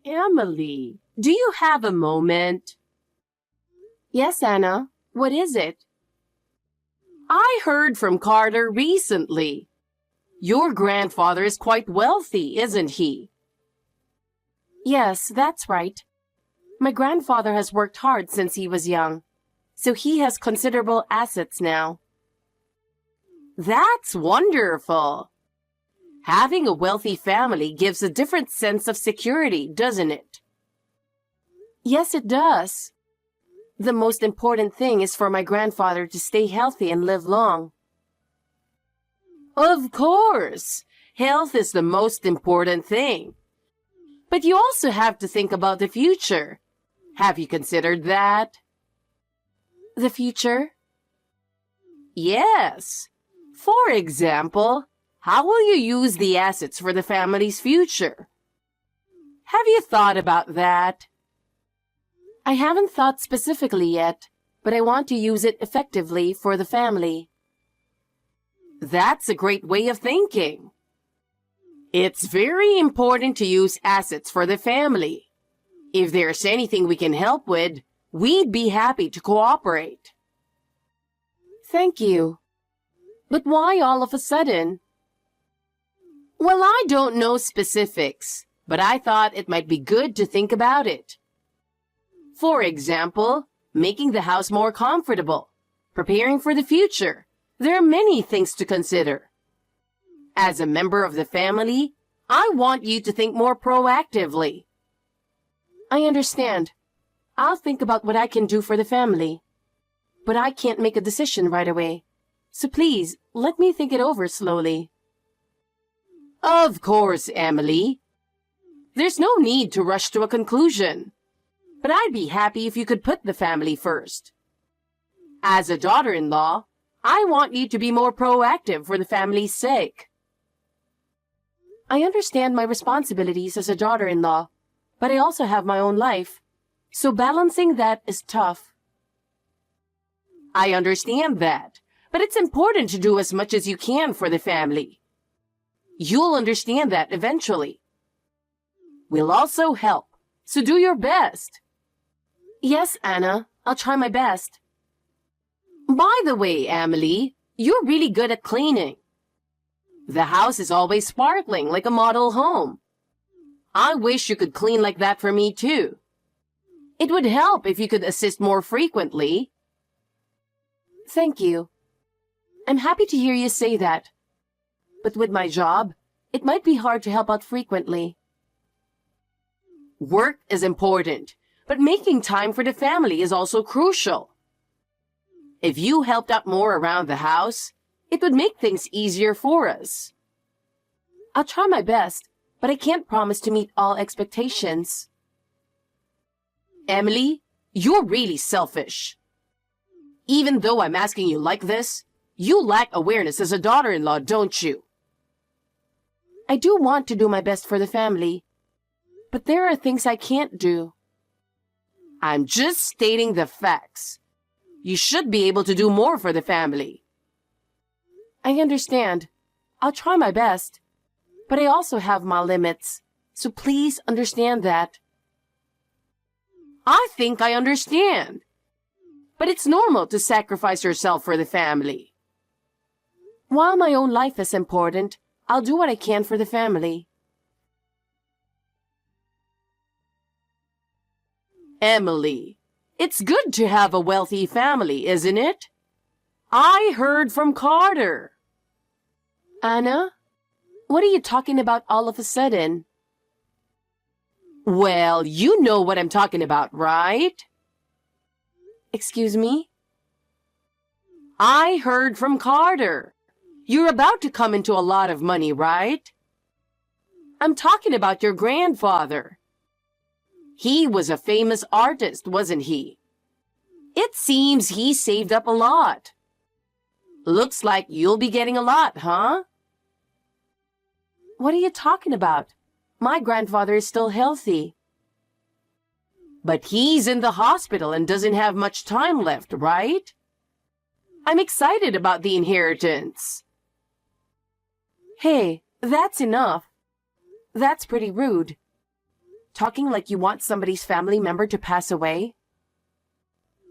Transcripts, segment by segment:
Emily, do you have a moment? Yes, Anna. What is it? I heard from Carter recently. Your grandfather is quite wealthy, isn't he? Yes, that's right. My grandfather has worked hard since he was young, so he has considerable assets now. That's wonderful. Having a wealthy family gives a different sense of security, doesn't it? Yes, it does. The most important thing is for my grandfather to stay healthy and live long. Of course, health is the most important thing. But you also have to think about the future. Have you considered that? The future? Yes. For example, how will you use the assets for the family's future? Have you thought about that? I haven't thought specifically yet, but I want to use it effectively for the family. That's a great way of thinking. It's very important to use assets for the family. If there's anything we can help with, we'd be happy to cooperate. Thank you. But why all of a sudden? Well, I don't know specifics, but I thought it might be good to think about it. For example, making the house more comfortable, preparing for the future. There are many things to consider. As a member of the family, I want you to think more proactively. I understand. I'll think about what I can do for the family. But I can't make a decision right away. So please, let me think it over slowly. Of course, Emily. There's no need to rush to a conclusion. But I'd be happy if you could put the family first. As a daughter-in-law, I want you to be more proactive for the family's sake. I understand my responsibilities as a daughter-in-law, but I also have my own life. So balancing that is tough. I understand that, but it's important to do as much as you can for the family. You'll understand that eventually. We'll also help, so do your best. Yes, Anna, I'll try my best. By the way, Emily, you're really good at cleaning. The house is always sparkling like a model home. I wish you could clean like that for me too. It would help if you could assist more frequently. Thank you. I'm happy to hear you say that. But with my job, it might be hard to help out frequently. Work is important, but making time for the family is also crucial. If you helped out more around the house, it would make things easier for us. I'll try my best, but I can't promise to meet all expectations. Emily, you're really selfish. Even though I'm asking you like this, you lack awareness as a daughter-in-law, don't you? I do want to do my best for the family, but there are things I can't do. I'm just stating the facts. You should be able to do more for the family. I understand. I'll try my best, but I also have my limits, so please understand that. I think I understand. But it's normal to sacrifice yourself for the family. While my own life is important, I'll do what I can for the family. Emily, it's good to have a wealthy family, isn't it? I heard from Carter. Anna, what are you talking about all of a sudden? Well, you know what I'm talking about, right? Excuse me? I heard from Carter. You're about to come into a lot of money, right? I'm talking about your grandfather. He was a famous artist, wasn't he? It seems he saved up a lot. Looks like you'll be getting a lot, huh? What are you talking about? My grandfather is still healthy. But he's in the hospital and doesn't have much time left, right? I'm excited about the inheritance. Hey, that's enough. That's pretty rude. talking like you want somebody's family member to pass away?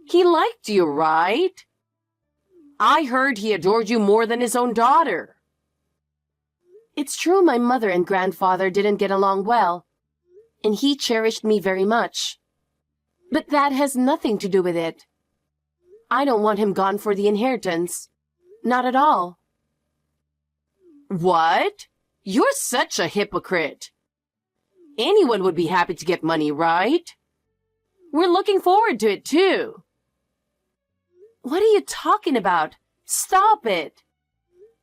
He liked you, right? I heard he adored you more than his own daughter. It's true my mother and grandfather didn't get along well, and he cherished me very much. But that has nothing to do with it. I don't want him gone for the inheritance. Not at all. What? You're such a hypocrite. Anyone would be happy to get money, right? We're looking forward to it, too. What are you talking about? Stop it.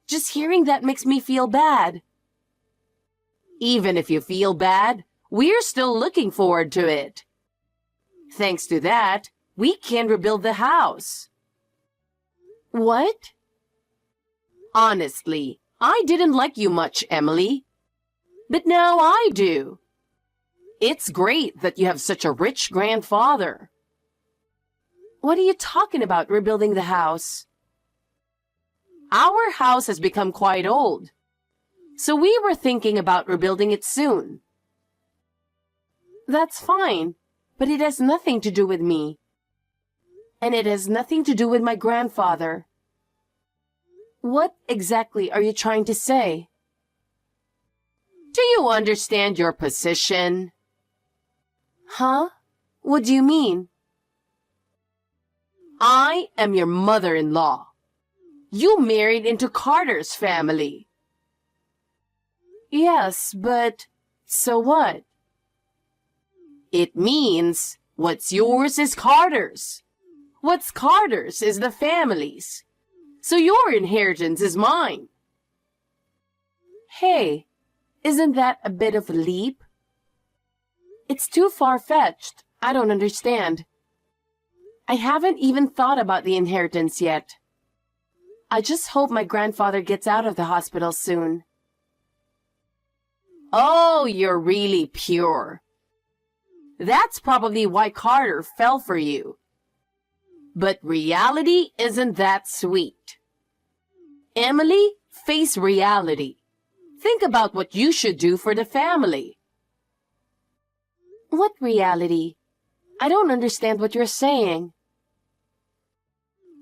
Just hearing that makes me feel bad. Even if you feel bad, we're still looking forward to it. Thanks to that, we can rebuild the house. What? Honestly, I didn't like you much, Emily. But now I do. It's great that you have such a rich grandfather. What are you talking about, rebuilding the house? Our house has become quite old, so we were thinking about rebuilding it soon. That's fine, but it has nothing to do with me. And it has nothing to do with my grandfather. What exactly are you trying to say? Do you understand your position? Huh? What do you mean? I am your mother-in-law. You married into Carter's family. Yes, but so what? It means what's yours is Carter's. What's Carter's is the family's. So your inheritance is mine. Hey, isn't that a bit of a leap? It's too far-fetched. I don't understand. I haven't even thought about the inheritance yet. I just hope my grandfather gets out of the hospital soon. Oh, you're really pure. That's probably why Carter fell for you. But reality isn't that sweet. Emily, face reality. Think about what you should do for the family. What reality? I don't understand what you're saying.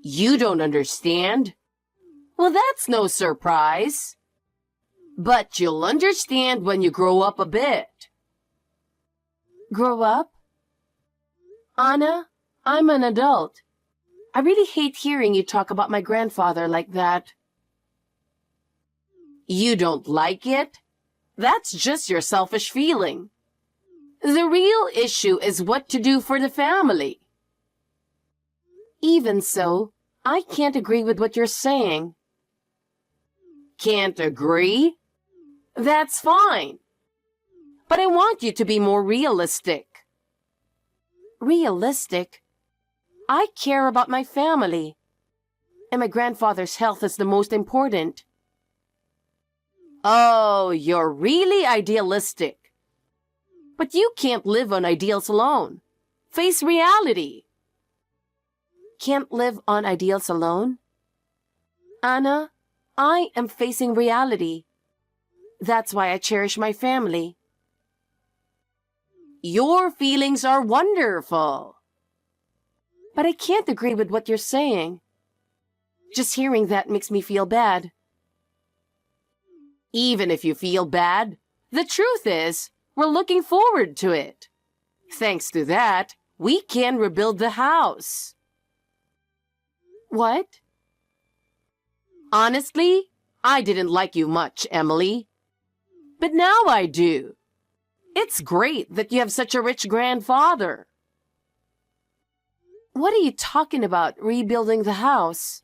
You don't understand? Well, that's no surprise. But you'll understand when you grow up a bit. Grow up? Anna, I'm an adult. I really hate hearing you talk about my grandfather like that. You don't like it? That's just your selfish feeling. The real issue is what to do for the family. Even so, I can't agree with what you're saying. Can't agree? That's fine. But I want you to be more realistic. Realistic? I care about my family. And my grandfather's health is the most important. Oh, you're really idealistic. But you can't live on ideals alone. Face reality. Can't live on ideals alone? Anna, I am facing reality. That's why I cherish my family. Your feelings are wonderful. But I can't agree with what you're saying. Just hearing that makes me feel bad. Even if you feel bad, the truth is, we're looking forward to it. Thanks to that, we can rebuild the house. What? Honestly, I didn't like you much, Emily. But now I do. It's great that you have such a rich grandfather. What are you talking about, rebuilding the house?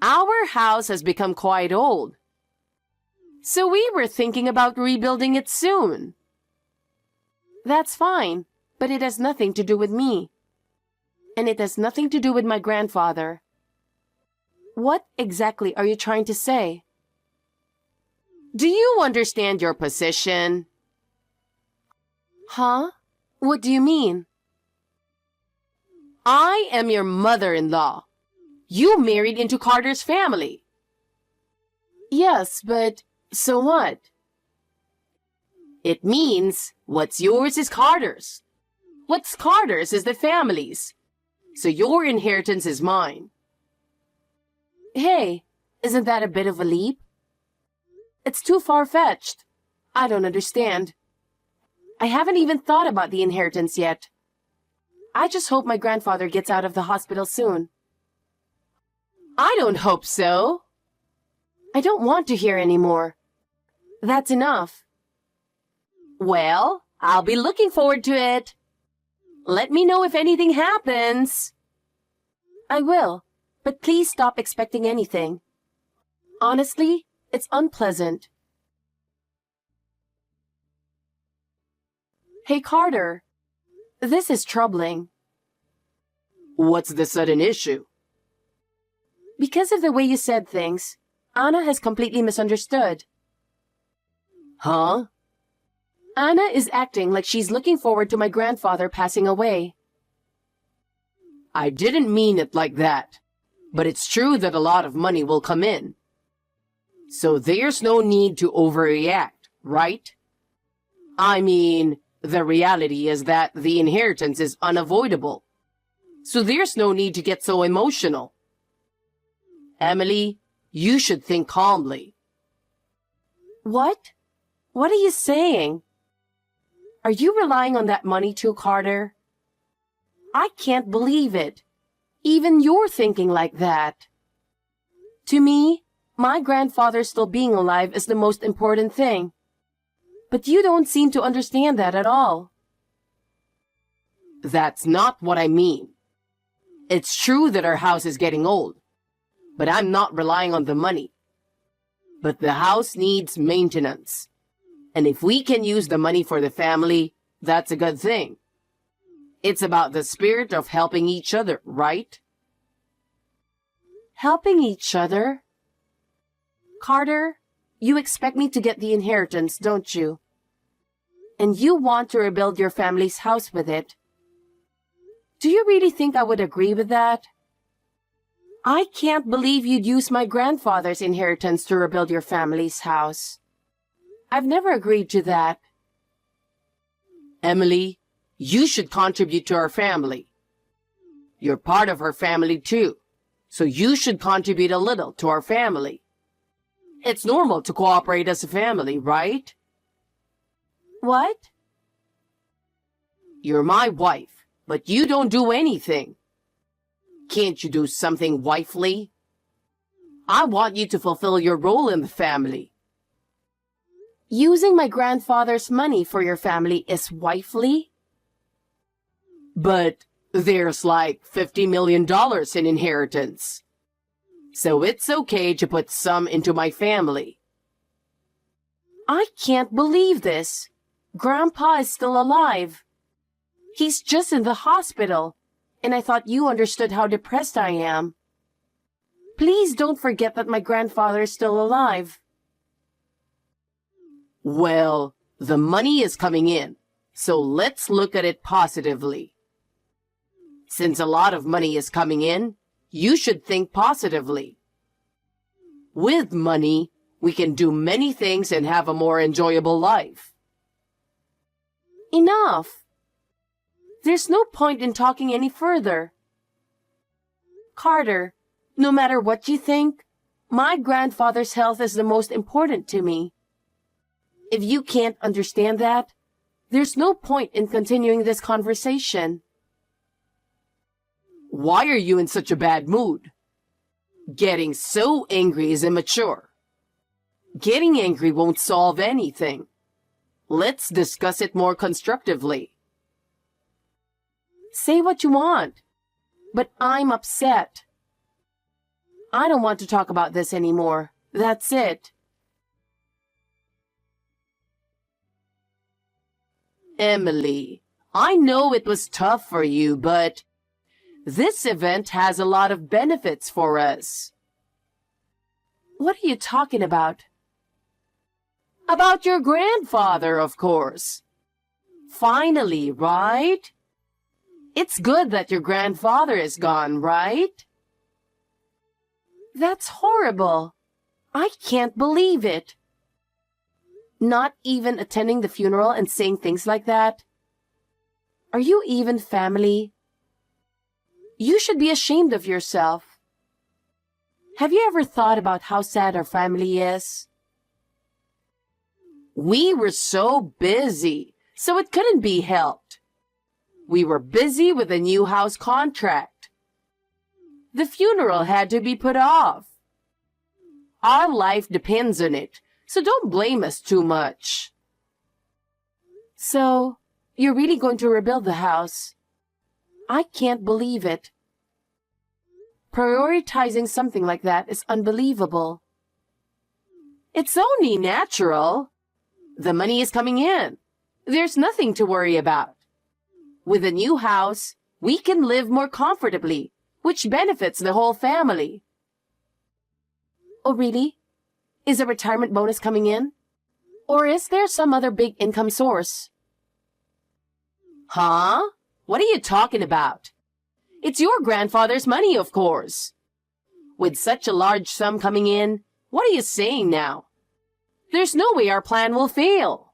Our house has become quite old. So we were thinking about rebuilding it soon. That's fine, but it has nothing to do with me. And it has nothing to do with my grandfather. What exactly are you trying to say? Do you understand your position? Huh? What do you mean? I am your mother-in-law. You married into Carter's family. Yes, but so what? It means what's yours is Carter's. What's Carter's is the family's. So your inheritance is mine. Hey, isn't that a bit of a leap? It's too far-fetched. I don't understand. I haven't even thought about the inheritance yet. I just hope my grandfather gets out of the hospital soon. I don't hope so. I don't want to hear any more. That's enough. Well, I'll be looking forward to it. Let me know if anything happens. I will, but please stop expecting anything. Honestly, it's unpleasant. Hey, Carter. This is troubling. What's the sudden issue? Because of the way you said things, Anna has completely misunderstood. Huh? Anna is acting like she's looking forward to my grandfather passing away. I didn't mean it like that, but it's true that a lot of money will come in. So there's no need to overreact, right? I mean, the reality is that the inheritance is unavoidable. So there's no need to get so emotional. Emily, you should think calmly. What? What are you saying? Are you relying on that money too, Carter? I can't believe it. Even you're thinking like that. To me, my grandfather still being alive is the most important thing. But you don't seem to understand that at all. That's not what I mean. It's true that our house is getting old, but I'm not relying on the money. But the house needs maintenance. And if we can use the money for the family, that's a good thing. It's about the spirit of helping each other, right? Helping each other? Carter, you expect me to get the inheritance, don't you? And you want to rebuild your family's house with it. Do you really think I would agree with that? I can't believe you'd use my grandfather's inheritance to rebuild your family's house. I've never agreed to that. Emily, you should contribute to our family. You're part of our family too, so you should contribute a little to our family. It's normal to cooperate as a family, right? What? You're my wife, but you don't do anything. Can't you do something wifely? I want you to fulfill your role in the family. Using my grandfather's money for your family is wifely? But there's like $50 million in inheritance. So it's okay to put some into my family. I can't believe this. Grandpa is still alive. He's just in the hospital, and I thought you understood how depressed I am. Please don't forget that my grandfather is still alive. Well, the money is coming in, so let's look at it positively. Since a lot of money is coming in, you should think positively. With money, we can do many things and have a more enjoyable life. Enough. There's no point in talking any further. Carter, no matter what you think, my grandfather's health is the most important to me. If you can't understand that, there's no point in continuing this conversation. Why are you in such a bad mood? Getting so angry is immature. Getting angry won't solve anything. Let's discuss it more constructively. Say what you want, but I'm upset. I don't want to talk about this anymore. That's it. Emily, I know it was tough for you, but this event has a lot of benefits for us. What are you talking about? About your grandfather, of course. Finally, right? It's good that your grandfather is gone, right? That's horrible. I can't believe it. Not even attending the funeral and saying things like that? Are you even family? You should be ashamed of yourself. Have you ever thought about how sad our family is? We were so busy, so it couldn't be helped. We were busy with a new house contract. The funeral had to be put off. Our life depends on it, so don't blame us too much. So, you're really going to rebuild the house? I can't believe it. Prioritizing something like that is unbelievable. It's only natural. The money is coming in. There's nothing to worry about. With a new house, we can live more comfortably, which benefits the whole family. Oh, really? Is a retirement bonus coming in? Or is there some other big income source? Huh? What are you talking about? It's your grandfather's money, of course. With such a large sum coming in, what are you saying now? There's no way our plan will fail.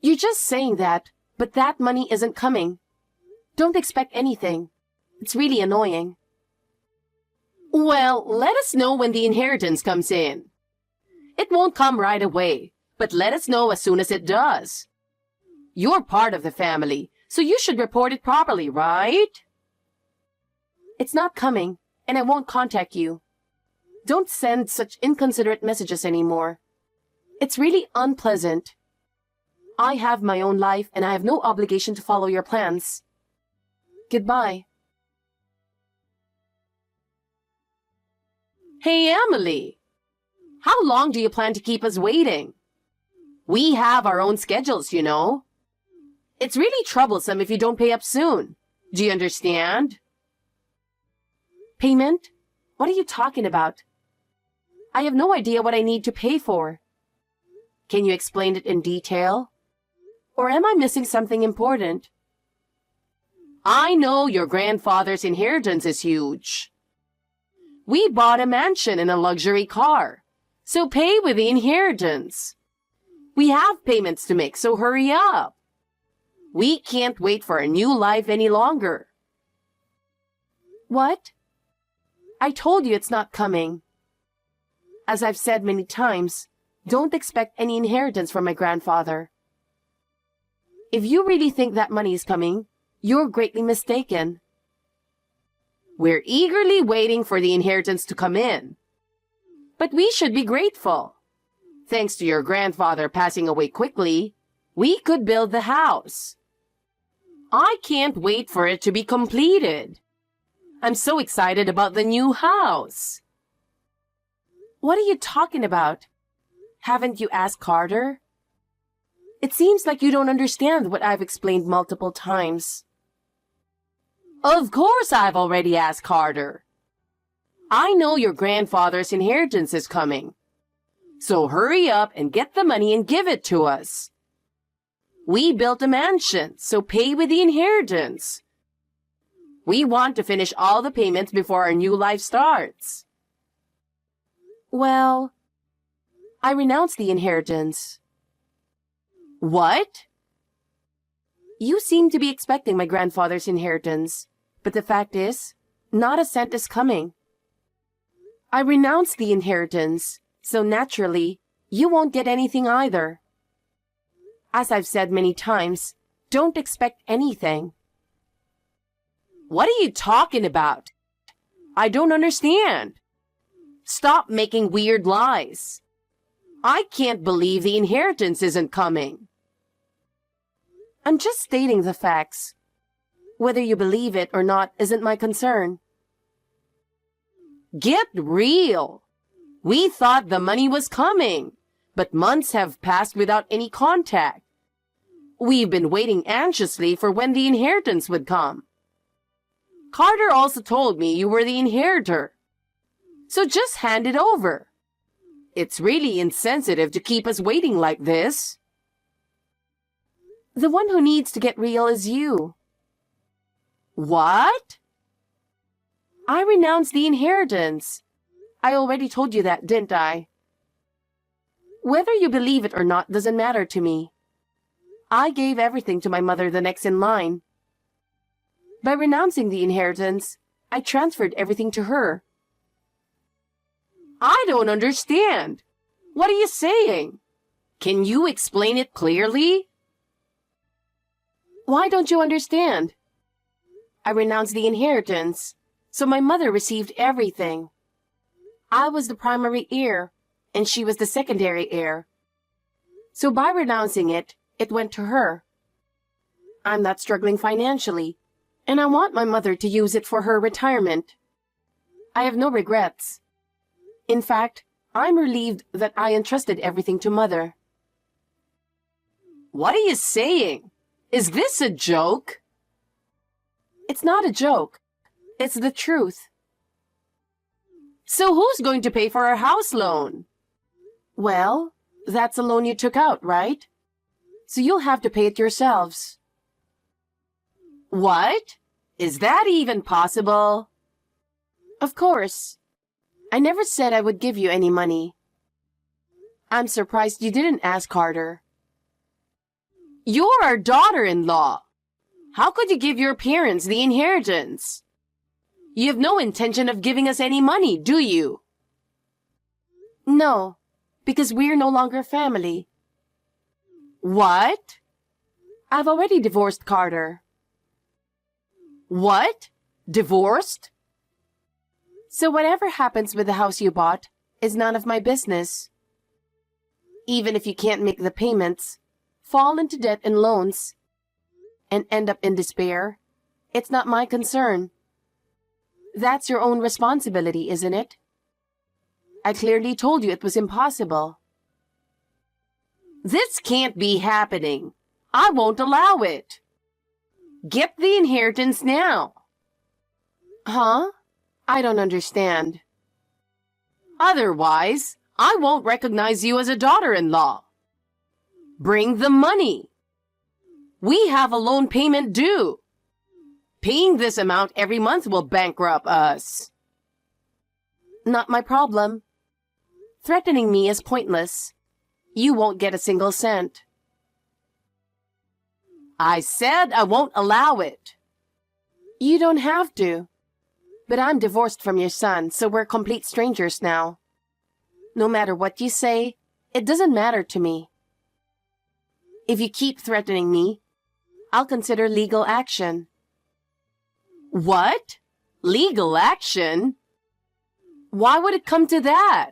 You're just saying that, but that money isn't coming. Don't expect anything. It's really annoying. Well, let us know when the inheritance comes in. It won't come right away, but let us know as soon as it does. You're part of the family, so you should report it properly, right? It's not coming, and I won't contact you. Don't send such inconsiderate messages anymore. It's really unpleasant. I have my own life, and I have no obligation to follow your plans. Goodbye. Hey, Emily. How long do you plan to keep us waiting? We have our own schedules, you know. It's really troublesome if you don't pay up soon. Do you understand? Payment? What are you talking about? I have no idea what I need to pay for. Can you explain it in detail? Or am I missing something important? I know your grandfather's inheritance is huge. We bought a mansion and a luxury car, so pay with the inheritance. We have payments to make, so hurry up. We can't wait for a new life any longer. What? I told you it's not coming. As I've said many times, don't expect any inheritance from my grandfather. If you really think that money is coming, you're greatly mistaken. We're eagerly waiting for the inheritance to come in. But we should be grateful. Thanks to your grandfather passing away quickly, we could build the house. I can't wait for it to be completed. I'm so excited about the new house. What are you talking about? Haven't you asked Carter? It seems like you don't understand what I've explained multiple times. Of course I've already asked Carter. I know your grandfather's inheritance is coming. So hurry up and get the money and give it to us. We built a mansion, so pay with the inheritance. We want to finish all the payments before our new life starts. Well, I renounced the inheritance. What? You seem to be expecting my grandfather's inheritance, but the fact is, not a cent is coming. I renounced the inheritance, so naturally, you won't get anything either. As I've said many times, don't expect anything. What are you talking about? I don't understand. Stop making weird lies. I can't believe the inheritance isn't coming. I'm just stating the facts. Whether you believe it or not isn't my concern. Get real. We thought the money was coming, but months have passed without any contact. We've been waiting anxiously for when the inheritance would come. Carter also told me you were the inheritor. So just hand it over. It's really insensitive to keep us waiting like this. The one who needs to get real is you. What? I renounced the inheritance. I already told you that, didn't I? Whether you believe it or not doesn't matter to me. I gave everything to my mother the next in line. By renouncing the inheritance, I transferred everything to her. I don't understand. What are you saying? Can you explain it clearly? Why don't you understand? I renounced the inheritance, so my mother received everything. I was the primary heir, and she was the secondary heir. So by renouncing it, it went to her. I'm not struggling financially, and I want my mother to use it for her retirement. I have no regrets. In fact, I'm relieved that I entrusted everything to Mother. What are you saying? Is this a joke? It's not a joke. It's the truth. So who's going to pay for our house loan? Well, that's a loan you took out, right? So you'll have to pay it yourselves. What? Is that even possible? Of course. I never said I would give you any money. I'm surprised you didn't ask Carter. You're our daughter-in-law. How could you give your parents the inheritance? You have no intention of giving us any money, do you? No, because we're no longer family. What? I've already divorced Carter. What? Divorced? So whatever happens with the house you bought is none of my business. Even if you can't make the payments, fall into debt and loans, and end up in despair, it's not my concern. That's your own responsibility, isn't it? I clearly told you it was impossible. This can't be happening. I won't allow it. Get the inheritance now. Huh? I don't understand. Otherwise, I won't recognize you as a daughter-in-law. Bring the money. We have a loan payment due. Paying this amount every month will bankrupt us. Not my problem. Threatening me is pointless. You won't get a single cent. I said I won't allow it. You don't have to. But I'm divorced from your son, so we're complete strangers now. No matter what you say, it doesn't matter to me. If you keep threatening me, I'll consider legal action. What? Legal action? Why would it come to that?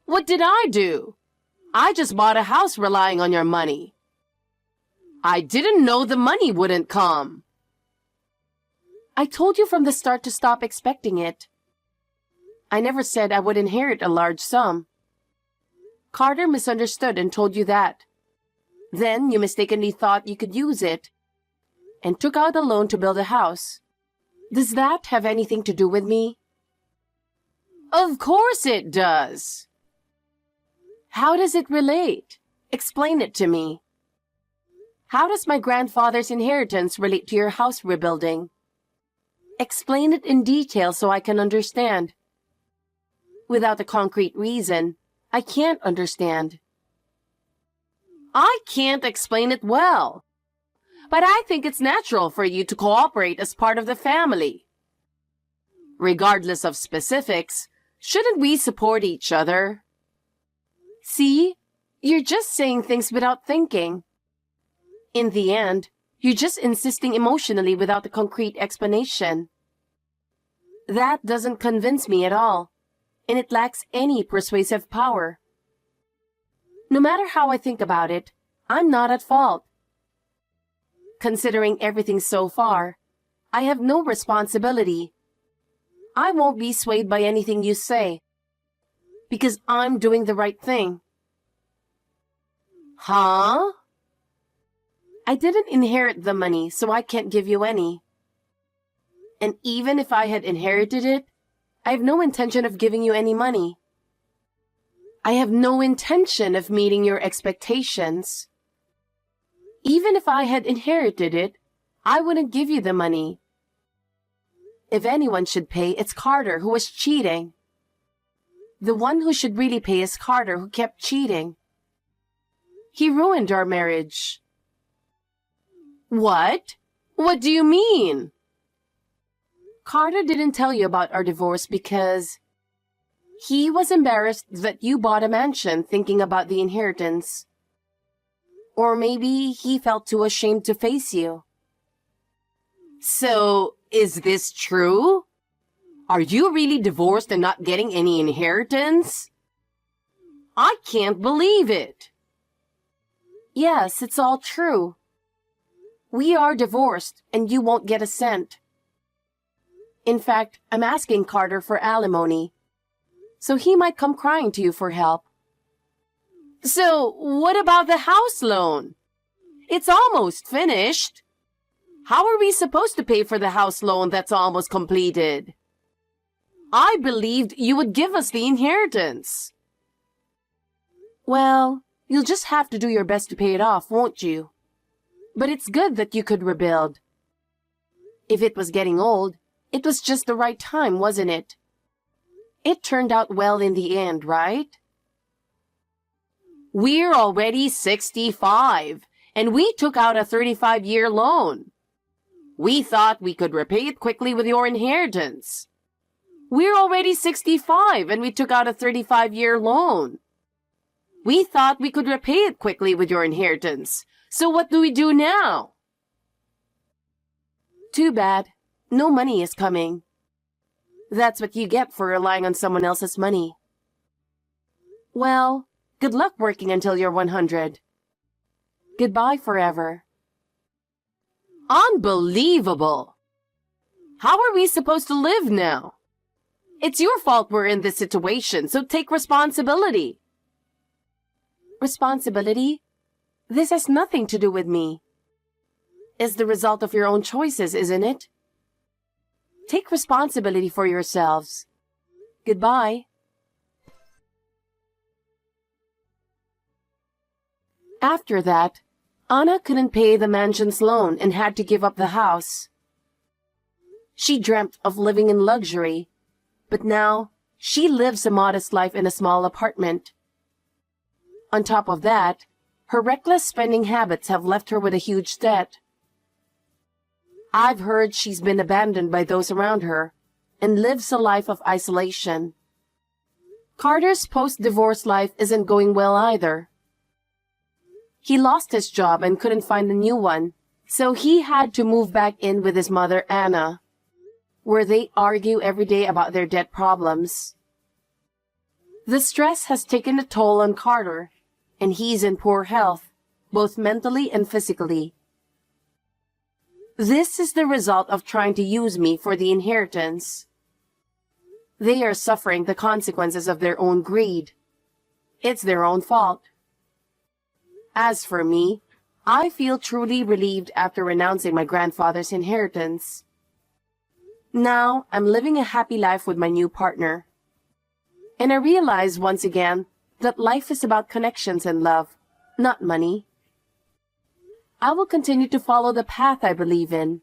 What did I do? I just bought a house relying on your money. I didn't know the money wouldn't come. I told you from the start to stop expecting it. I never said I would inherit a large sum. Carter misunderstood and told you that. Then you mistakenly thought you could use it and took out a loan to build a house. Does that have anything to do with me? Of course it does. How does it relate? Explain it to me. How does my grandfather's inheritance relate to your house rebuilding? Explain it in detail so I can understand. Without a concrete reason, I can't understand. I can't explain it well, but I think it's natural for you to cooperate as part of the family. Regardless of specifics, shouldn't we support each other? See? You're just saying things without thinking. In the end, you're just insisting emotionally without a concrete explanation. That doesn't convince me at all, and it lacks any persuasive power. No matter how I think about it, I'm not at fault. Considering everything so far, I have no responsibility. I won't be swayed by anything you say, because I'm doing the right thing. Huh? I didn't inherit the money, so I can't give you any. And even if I had inherited it, I have no intention of giving you any money. I have no intention of meeting your expectations. Even if I had inherited it, I wouldn't give you the money. If anyone should pay, it's Carter, who was cheating. The one who should really pay is Carter, who kept cheating. He ruined our marriage. What? What do you mean? Carter didn't tell you about our divorce because he was embarrassed that you bought a mansion thinking about the inheritance. Or maybe he felt too ashamed to face you. So, is this true? Are you really divorced and not getting any inheritance? I can't believe it. Yes, it's all true. We are divorced, and you won't get a cent. In fact, I'm asking Carter for alimony, so he might come crying to you for help. So, what about the house loan? It's almost finished. How are we supposed to pay for the house loan that's almost completed? I believed you would give us the inheritance. Well, you'll just have to do your best to pay it off, won't you? But it's good that you could rebuild. If it was getting old, it was just the right time, wasn't it? It turned out well in the end, right? We're already 65, and we took out a 35-year loan. We thought we could repay it quickly with your inheritance. We're already 65, and we took out a 35-year loan. We thought we could repay it quickly with your inheritance. So what do we do now? Too bad. No money is coming. That's what you get for relying on someone else's money. Well, good luck working until you're 100. Goodbye forever. Unbelievable! How are we supposed to live now? It's your fault we're in this situation, so take responsibility. Responsibility? This has nothing to do with me. It's the result of your own choices, isn't it? Take responsibility for yourselves. Goodbye. After that, Anna couldn't pay the mansion's loan and had to give up the house. She dreamt of living in luxury, but now she lives a modest life in a small apartment. On top of that, her reckless spending habits have left her with a huge debt. I've heard she's been abandoned by those around her and lives a life of isolation. Carter's post-divorce life isn't going well either. He lost his job and couldn't find a new one, so he had to move back in with his mother, Anna, where they argue every day about their debt problems. The stress has taken a toll on Carter, and he's in poor health, both mentally and physically. This is the result of trying to use me for the inheritance. They are suffering the consequences of their own greed. It's their own fault. As for me, I feel truly relieved after renouncing my grandfather's inheritance. Now, I'm living a happy life with my new partner. And I realize once again that life is about connections and love, not money. I will continue to follow the path I believe in,